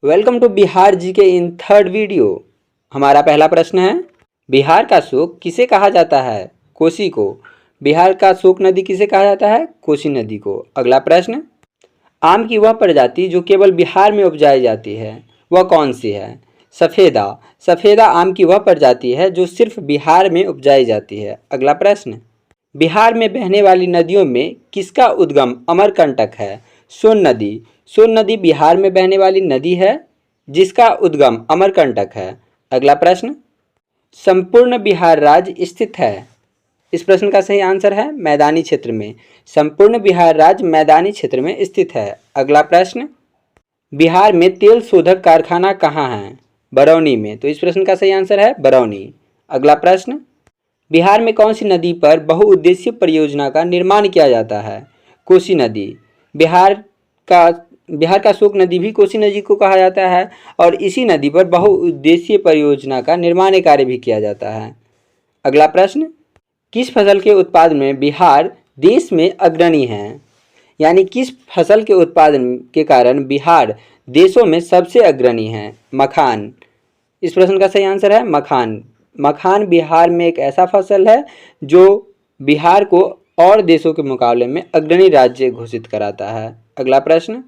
Welcome to Bihar जी के in third video. हमारा पहला प्रश्न है, बिहार का शोक किसे कहा जाता है? कोसी को। बिहार का शोक नदी किसे कहा जाता है? कोसी नदी को। अगला प्रश्न, आम की वह प्रजाति जो केवल बिहार में उपजाई जाती है वह कौन सी है? सफ़ेदा। सफ़ेदा आम की वह प्रजाति है जो सिर्फ बिहार में उपजाई जाती है। अगला प्रश्न, बिहार में बहने वाली नदियों में किसका उद्गम अमरकंटक है? सोन नदी। सोन नदी बिहार में बहने वाली नदी है जिसका उद्गम अमरकंटक है। अगला प्रश्न, संपूर्ण बिहार राज्य स्थित है? इस प्रश्न का सही आंसर है मैदानी क्षेत्र में। संपूर्ण बिहार राज्य मैदानी क्षेत्र में स्थित है। अगला प्रश्न, बिहार में तेल शोधक कारखाना कहाँ है? बरौनी में। तो इस प्रश्न का सही आंसर है बरौनी। अगला प्रश्न, बिहार में कौन सी नदी पर बहुउद्देशीय परियोजना का निर्माण किया जाता है? कोसी नदी। बिहार का शोक नदी भी कोसी नदी को कहा जाता है और इसी नदी पर बहुउद्देशीय परियोजना का निर्माण कार्य भी किया जाता है। अगला प्रश्न, किस फसल के उत्पादन में बिहार देश में अग्रणी है? यानी किस फसल के उत्पादन के कारण बिहार देशों में सबसे अग्रणी है? मखान। इस प्रश्न का सही आंसर है मखान। मखान बिहार में एक ऐसा फसल है जो बिहार को और देशों के मुकाबले में अग्रणी राज्य घोषित कराता है। अगला प्रश्न,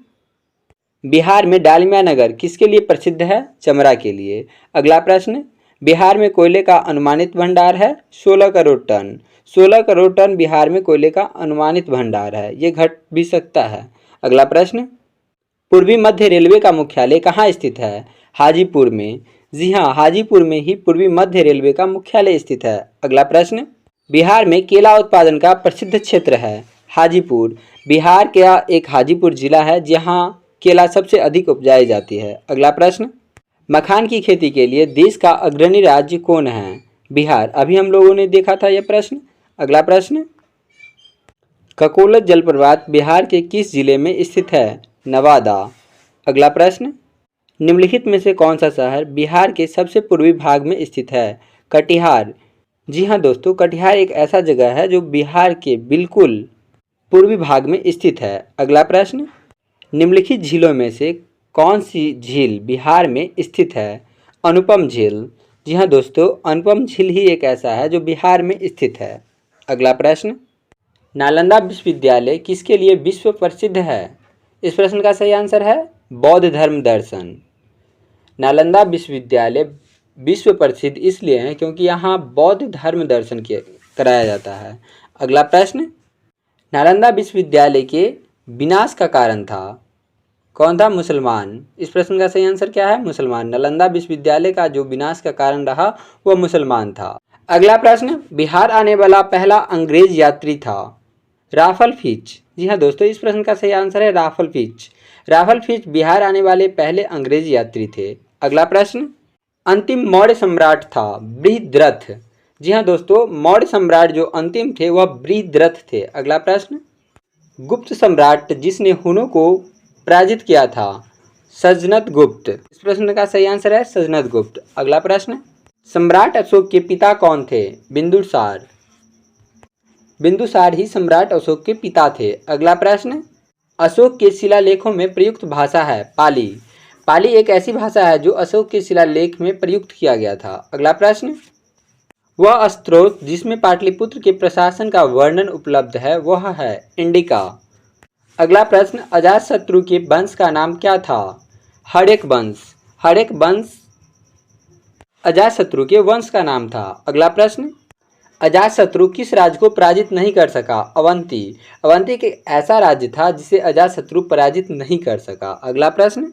बिहार में डालमिया नगर किसके लिए प्रसिद्ध है? चमड़ा के लिए। अगला प्रश्न, बिहार में कोयले का अनुमानित भंडार है 16 करोड़ टन। 16 करोड़ टन बिहार में कोयले का अनुमानित भंडार है, ये घट भी सकता है। अगला प्रश्न, पूर्वी मध्य रेलवे का मुख्यालय कहाँ स्थित है? हाजीपुर में। जी हाँ, हाजीपुर में ही पूर्वी मध्य रेलवे का मुख्यालय स्थित है। अगला प्रश्न, बिहार में केला उत्पादन का प्रसिद्ध क्षेत्र है? हाजीपुर। बिहार का एक हाजीपुर जिला है जहाँ केला सबसे अधिक उपजाई जाती है। अगला प्रश्न, मखान की खेती के लिए देश का अग्रणी राज्य कौन है? बिहार। अभी हम लोगों ने देखा था यह प्रश्न। अगला प्रश्न, ककोलत जलप्रपात बिहार के किस जिले में स्थित है? नवादा। अगला प्रश्न, निम्नलिखित में से कौन सा शहर बिहार के सबसे पूर्वी भाग में स्थित है? कटिहार। जी हाँ दोस्तों, कटिहार एक ऐसा जगह है जो बिहार के बिल्कुल पूर्वी भाग में स्थित है। अगला प्रश्न, निम्नलिखित झीलों में से कौन सी झील बिहार में स्थित है? अनुपम झील। जी हाँ दोस्तों, अनुपम झील ही एक ऐसा है जो बिहार में स्थित है। अगला प्रश्न, नालंदा विश्वविद्यालय किसके लिए विश्व प्रसिद्ध है? इस प्रश्न का सही आंसर है बौद्ध धर्म दर्शन। नालंदा विश्वविद्यालय विश्व प्रसिद्ध इसलिए है क्योंकि यहाँ बौद्ध धर्म दर्शन कराया जाता है। अगला प्रश्न, नालंदा विश्वविद्यालय के विनाश का कारण था? कौन था? मुसलमान। इस प्रश्न का सही आंसर क्या है? मुसलमान। नालंदा विश्वविद्यालय का जो विनाश का कारण रहा वह मुसलमान था। अगला प्रश्न, बिहार आने वाला पहला अंग्रेज यात्री था? Rafale Fitch. जी हाँ दोस्तों, इस प्रश्न का सही आंसर है Rafale Fitch. Rafale Fitch Bihar आने वाले पहले अंग्रेज यात्री थे। अगला प्रश्न, अंतिम मौर्य सम्राट था? बृहद्रथ। जी हाँ दोस्तों, मौर्य सम्राट जो अंतिम थे वह बृहद्रथ थे। अगला प्रश्न, गुप्त सम्राट जिसने हुनों को पराजित किया था? सजनत गुप्त। इस प्रश्न का सही आंसर है सजनत गुप्त। अगला प्रश्न, सम्राट अशोक के पिता कौन थे? बिंदुसार। बिंदुसार ही सम्राट अशोक के पिता थे। अगला प्रश्न, अशोक के शिलालेखों में प्रयुक्त भाषा है? पाली। पाली एक ऐसी भाषा है जो अशोक के शिलालेख में प्रयुक्त किया गया था। अगला प्रश्न, वह स्त्रोत जिसमें पाटलिपुत्र के प्रशासन का वर्णन उपलब्ध है वह है? इंडिका। अगला प्रश्न, अजातशत्रु के वंश का नाम क्या था? हड़ेक वंश। हड़ेक वंश अजातशत्रु के वंश का नाम था। अगला प्रश्न, अजातशत्रु किस राज्य को पराजित नहीं कर सका? अवंती। अवंती एक ऐसा राज्य था जिसे अजातशत्रु पराजित नहीं कर सका। अगला प्रश्न,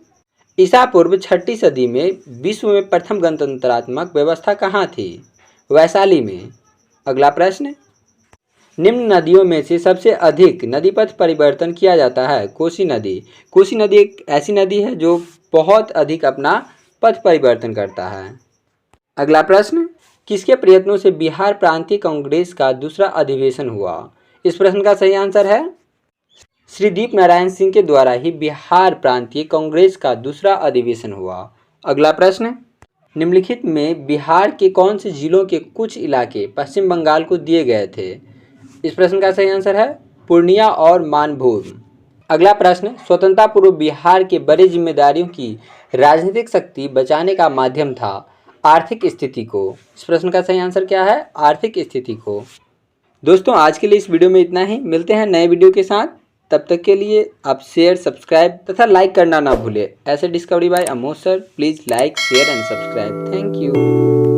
ईसा पूर्व 6ठी सदी में विश्व में प्रथम गणतंत्रात्मक व्यवस्था कहाँ थी? वैशाली में। अगला प्रश्न, निम्न नदियों में से सबसे अधिक नदीपथ परिवर्तन किया जाता है? कोसी नदी। कोसी नदी एक ऐसी नदी है जो बहुत अधिक अपना पथ परिवर्तन करता है। अगला प्रश्न, किसके प्रयत्नों से बिहार प्रांतीय कांग्रेस का दूसरा अधिवेशन हुआ? इस प्रश्न का सही आंसर है श्री दीप नारायण सिंह के द्वारा ही बिहार प्रांतीय कांग्रेस का दूसरा अधिवेशन हुआ। अगला प्रश्न, निम्नलिखित में बिहार के कौन से जिलों के कुछ इलाके पश्चिम बंगाल को दिए गए थे? इस प्रश्न का सही आंसर है पूर्णिया और मानभूम। अगला प्रश्न, स्वतंत्रता पूर्व बिहार के बड़ी जिम्मेदारियों की राजनीतिक शक्ति बचाने का माध्यम था आर्थिक स्थिति को। इस प्रश्न का सही आंसर क्या है? आर्थिक स्थिति को। दोस्तों आज के लिए इस वीडियो में इतना ही, मिलते हैं नए वीडियो के साथ। तब तक के लिए आप शेयर, सब्सक्राइब तथा लाइक करना ना भूलें। ऐसे discovery by Amod sir, please like, share and subscribe. Thank you.